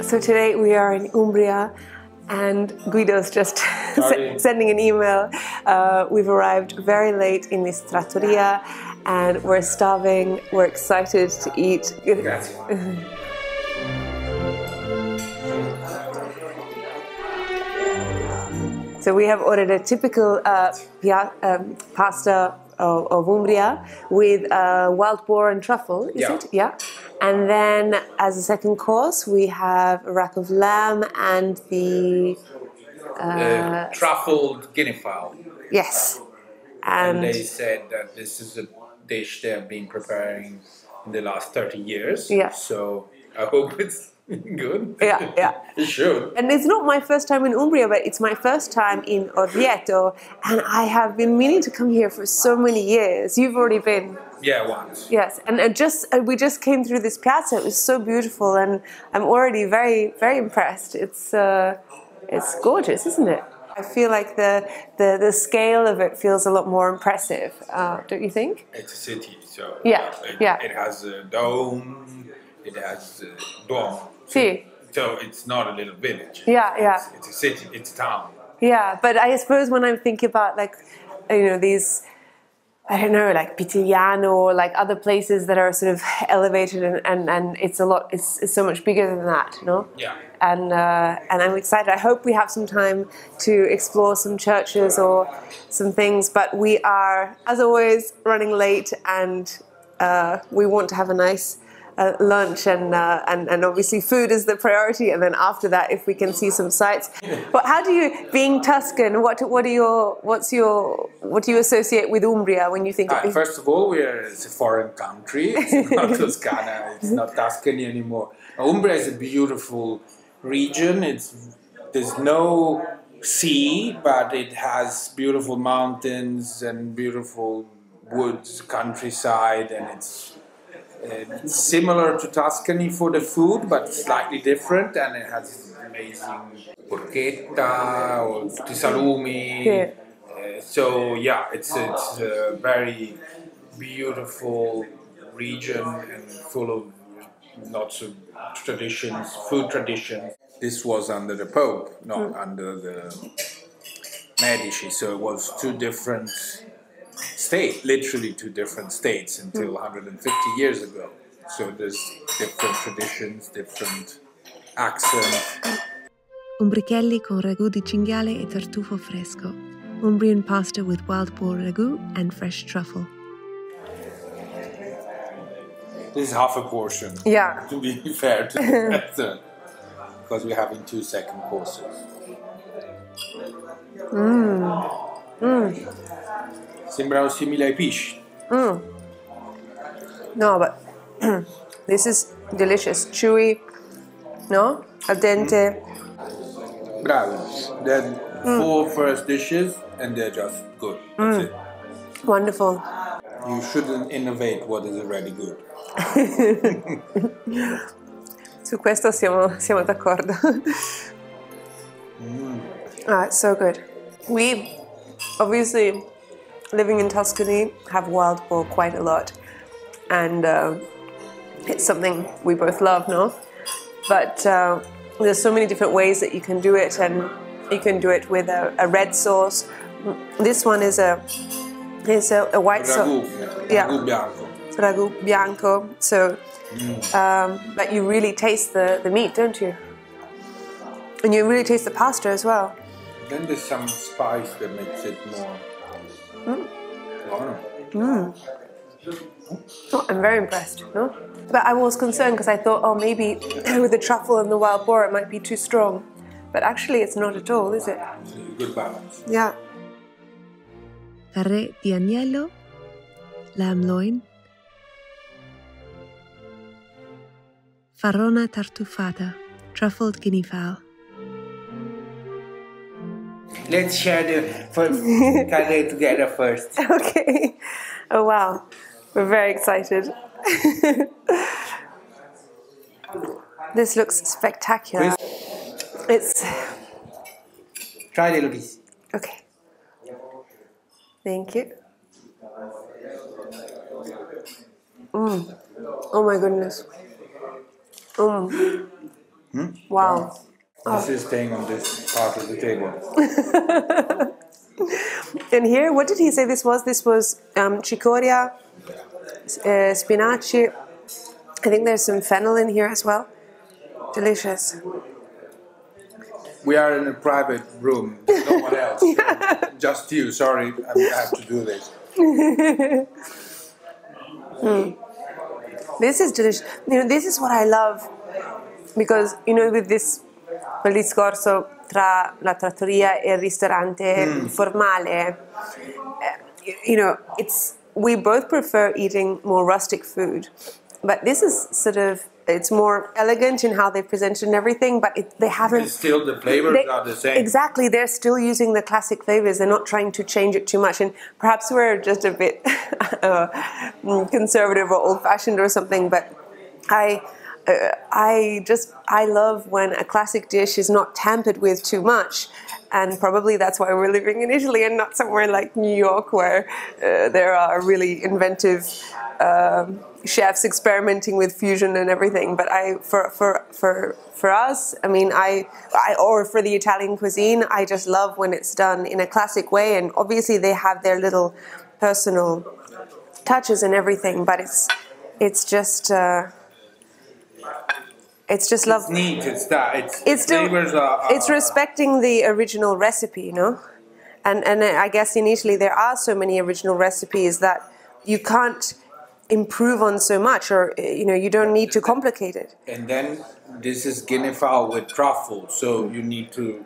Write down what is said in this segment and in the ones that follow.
So today we are in Umbria and Guido's just sending an email. We've arrived very late in this trattoria and we're starving, we're excited to eat. Grazie. So we have ordered a typical pasta of Umbria with wild boar and truffle, is it? Yeah. And then as a second course we have a rack of lamb and the truffled guinea fowl. Yes. And they said that this is a dish they have been preparing in the last 30 years. Yeah. So I hope it's good. Yeah, yeah. It should. And it's not my first time in Umbria, but it's my first time in Orvieto, and I have been meaning to come here for so many years. You've already been. Yeah, once. Yes, and we just came through this piazza. It was so beautiful, and I'm already very, very impressed. It's gorgeous, isn't it? I feel like the scale of it feels a lot more impressive, don't you think? It's a city, so it has a dome, it has a dome. See. So it's not a little village. Yeah, yeah. It's a city, it's a town. Yeah, but I suppose when I'm thinking about these, I don't know, like Pitigliano or like other places that are sort of elevated and it's a lot, it's so much bigger than that, no? Yeah. And I'm excited. I hope we have some time to explore some churches or some things, but we are, as always, running late and we want to have a nice lunch and obviously food is the priority, and then after that if we can see some sights. But how do you, being Tuscan, what do you associate with Umbria when you think of it? First of all, it's a foreign country. It's not Toscana, it's not Tuscany anymore. Umbria is a beautiful region. There's no sea, but it has beautiful mountains and beautiful woods, countryside, and it's similar to Tuscany for the food, but slightly different, and it has amazing porchetta or tutti salumi. Yeah. So yeah, it's a very beautiful region and full of lots of traditions, food traditions. This was under the Pope, not under the Medici, so it was two different states, literally two different states until 150 years ago. So there's different traditions, different accents. Umbrichelli con ragù di cinghiale e tartufo fresco. Umbrian pasta with wild boar ragu and fresh truffle. This is half a portion. Yeah. To be fair to the restaurant, because we're having 2 second courses. Sembrano simili ai pesci. No, but this is delicious, chewy, no? Al dente. Bravi. Then 4 first dishes and they're just good. That's it. Wonderful. You shouldn't innovate what is already good. Su questo siamo d'accordo. It's so good. We obviously, living in Tuscany, have wild boar quite a lot, and it's something we both love, no? But there's so many different ways that you can do it, and you can do it with a red sauce. This one is a white sauce. Yeah. Ragù bianco. Ragù bianco. So, but you really taste the meat, don't you? And you really taste the pasta as well. Then there's some spice that makes it more. Oh, I'm very impressed, no? But I was concerned because I thought, oh, maybe with the truffle and the wild boar it might be too strong. But actually it's not at all, is it? It's a good balance. Yeah. Carré di agnello, lamb loin, farona tartufata, truffled guinea fowl. Let's share the first carré together first. Okay. Oh, wow. We're very excited. This looks spectacular. It's... Try a little piece. Okay. Thank you. Oh my goodness. Wow. This is staying on this part of the table. And here, what did he say this was? This was cicoria, spinaci. I think there's some fennel in here as well. Delicious. We are in a private room. There's no one else. Just you. Sorry, I have to do this. This is delicious. You know, this is what I love because, you know, with this quel discorso tra la trattoria e il ristorante formale, you know, we both prefer eating more rustic food, but this is sort of, it's more elegant in how they present it and everything, but they haven't... It's still the flavors are the same. Exactly, they're still using the classic flavors. They're not trying to change it too much, and perhaps we're just a bit conservative or old-fashioned or something, but I love when a classic dish is not tampered with too much, and probably that's why we're living in Italy and not somewhere like New York where there are really inventive chefs experimenting with fusion and everything. But for us, I mean, or for the Italian cuisine, I just love when it's done in a classic way, and obviously they have their little personal touches and everything, but it's just love. It's neat. It's still, flavors are it's respecting the original recipe, you know. And I guess in Italy there are so many original recipes that you can't improve on so much, or you know, you don't need to complicate it. And then this is guinea fowl with truffle, so you need to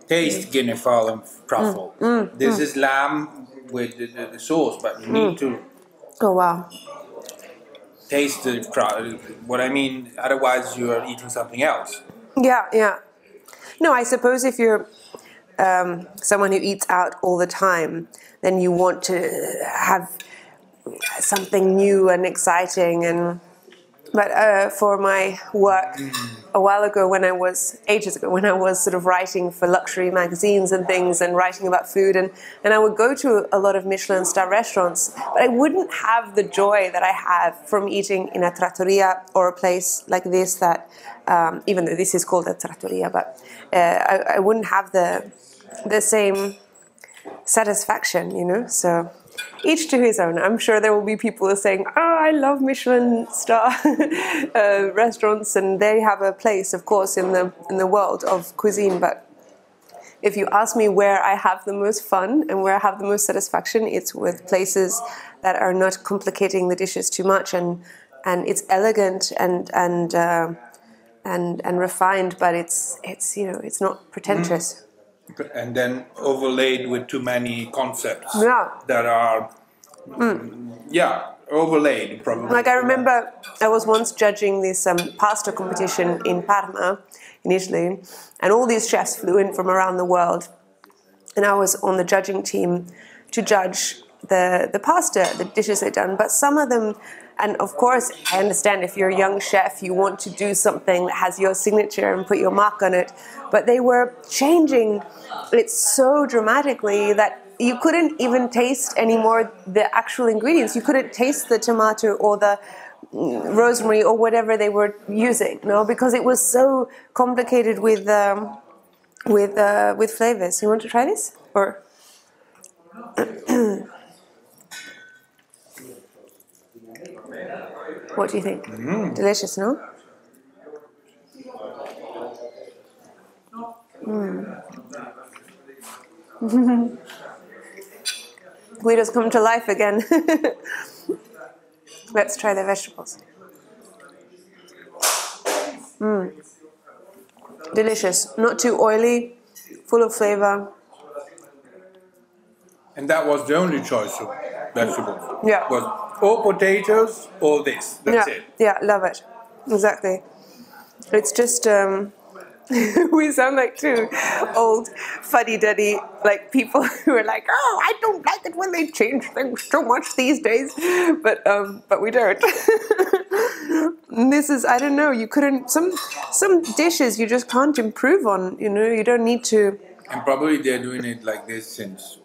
taste guinea fowl and truffle. This is lamb with the sauce, but you need to. Oh wow. Taste what I mean, otherwise you are eating something else. Yeah. No, I suppose if you're someone who eats out all the time, then you want to have something new and exciting. But for my work a while ago, ages ago, when I was sort of writing for luxury magazines and things and writing about food, and I would go to a lot of Michelin star restaurants, but I wouldn't have the joy that I have from eating in a trattoria or a place like this that, even though this is called a trattoria, but I wouldn't have the same satisfaction, you know, so... Each to his own. I'm sure there will be people who are saying, "Oh, I love Michelin star restaurants," and they have a place, of course, in the world of cuisine. But if you ask me where I have the most fun and where I have the most satisfaction, it's with places that are not complicating the dishes too much, and it's elegant and refined, but it's you know, it's not pretentious. And then overlaid with too many concepts that are, overlaid probably. Like I remember I was once judging this pasta competition in Parma, in Italy, and all these chefs flew in from around the world, and I was on the judging team to judge the pasta, the dishes they'd done, but some of them, and of course I understand if you're a young chef you want to do something that has your signature and put your mark on it, but they were changing it so dramatically that you couldn't even taste anymore the actual ingredients. You couldn't taste the tomato or the rosemary or whatever they were using, no, because it was so complicated with flavors. You want to try this, or? What do you think? Delicious, no? Guido's come to life again. Let's try the vegetables. Delicious. Not too oily, full of flavor. And that was the only choice of vegetables. Yeah. Was or potatoes or this. That's it. Yeah, love it. Exactly. It's just... we sound like two old fuddy-duddy like people who are like, "Oh, I don't like it when they change things so much these days," but we don't. This is, I don't know, you couldn't, some dishes you just can't improve on, you know, you don't need to. And probably they're doing it like this since,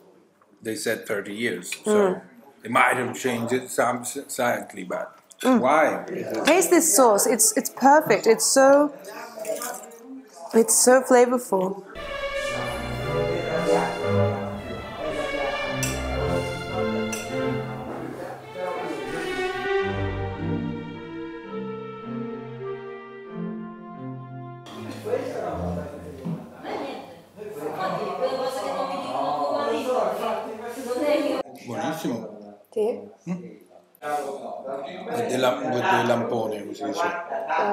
they said 30 years, so they might have changed it some slightly, but Why? Taste this sauce. It's perfect. It's so flavorful. Buonissimo. Sì. Dei lamponi, come si dice.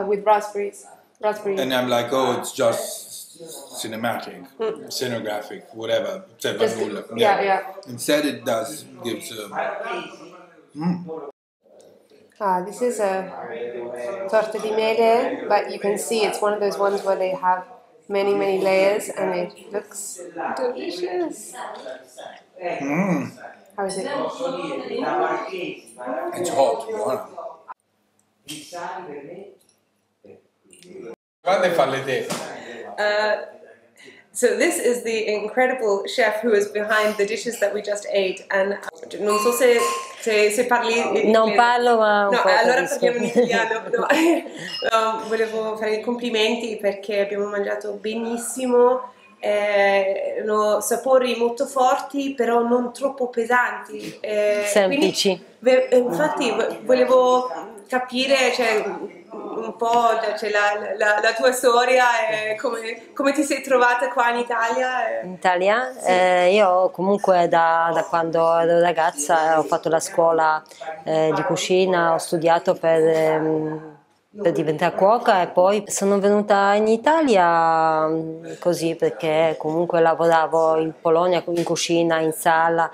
With raspberries. Raspberry. And I'm like, oh, it's just cinematic, scenographic, whatever. Cioè, fa nulla. Yeah. Instead, it gives. This is a torta di mele, but you can see it's one of those ones where they have many layers, and it looks delicious. How is it? It's hot, buona. Quando farle te? So this is the incredible chef who is behind the dishes that we just ate, and non so se parli. Non parlo, ma un no, po' allora capisco. parliamo in italiano. No. Volevo fare i complimenti perché abbiamo mangiato benissimo. Hanno sapori molto forti, però non troppo pesanti. Semplici. Infatti volevo capire, cioè, un po', cioè, la tua storia, come ti sei trovata qua in Italia? In Italia? Io comunque da quando ero ragazza ho fatto la scuola di cucina, ho studiato per diventare cuoca e poi sono venuta in Italia così perché comunque lavoravo in Polonia in cucina, in sala.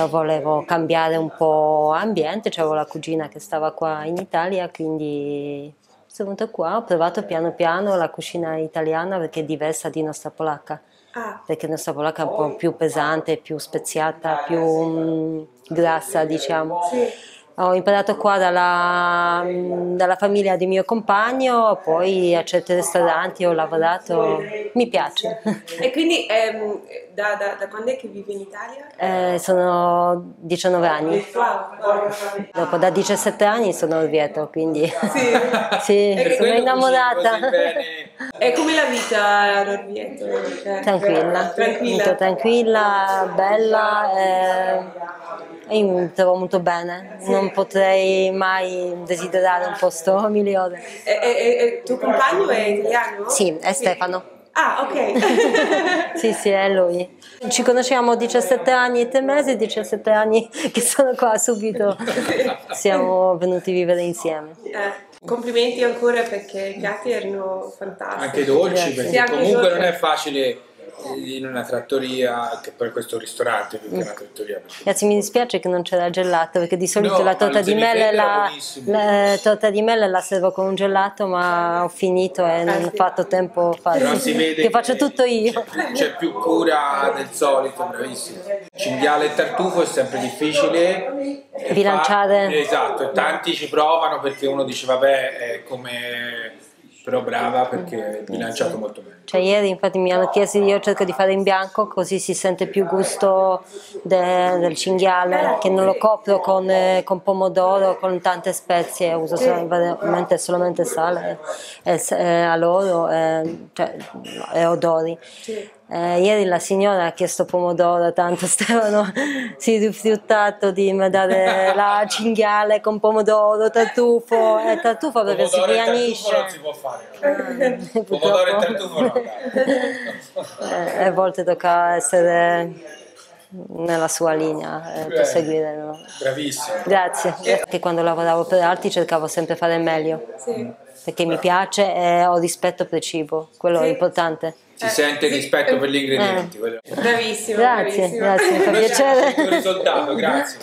Volevo cambiare un po' ambiente, c'avevo la cugina che stava qua in Italia, quindi sono venuta qua, ho provato piano piano la cucina italiana perché è diversa di nostra polacca, perché nostra polacca è un po' più pesante, più speziata, più grassa, diciamo. Sì. Ho imparato qua dalla famiglia di mio compagno, poi a certi ristoranti ho lavorato, mi piace. E quindi da quando è che vivi in Italia? Sono 19 anni. Wow. Dopo da 17 anni sono a Orvieto, quindi sì, Per sono quello innamorata. così bene. E come la vita ad Orvieto? Cioè, Molto tranquilla, bella. Io mi trovo molto bene, non potrei mai desiderare un posto migliore. E tuo compagno è italiano? Sì, è Stefano. Ah, ok. Sì, è lui. Ci conosciamo 17 anni e 3 mesi, 17 anni che sono qua subito. Siamo venuti a vivere insieme. Complimenti ancora perché i piatti erano fantastici. Anche dolci, Grazie. perché Sì, anche comunque dolci. non è facile in una trattoria, che per questo ristorante più che una trattoria. Ragazzi, mi dispiace che non c'era il gelato perché di solito No, la torta di mele la torta di mele la servo con un gelato, ma ho finito e non ho fatto tempo a farlo. Però si vede che faccio tutto io. C'è più cura del solito, bravissimo. Cinghiale e tartufo è sempre difficile Bilanciare. Esatto, e tanti ci provano perché uno dice vabbè è come, però brava perché è bilanciato molto bene. Cioè ieri infatti mi hanno chiesto, io cerco di fare in bianco così si sente più gusto del cinghiale, che non lo copro con pomodoro, con tante spezie, uso solamente sale all'olio e odori. Ieri la signora ha chiesto pomodoro, tanto Stefano si è rifiutato di dare la cinghiale con pomodoro, tartufo perché si pianisce. Non si può fare. Pomodoro e tartufo no. A volte tocca essere nella sua linea per seguire. No? Bravissimo. Grazie. Perché quando lavoravo per altri cercavo sempre di fare meglio. Perché mi piace e ho rispetto per il cibo, quello è importante. Si sente rispetto per gli ingredienti. Bravissimo. Grazie, mi fa Noi siamo piacere. il risultato, grazie.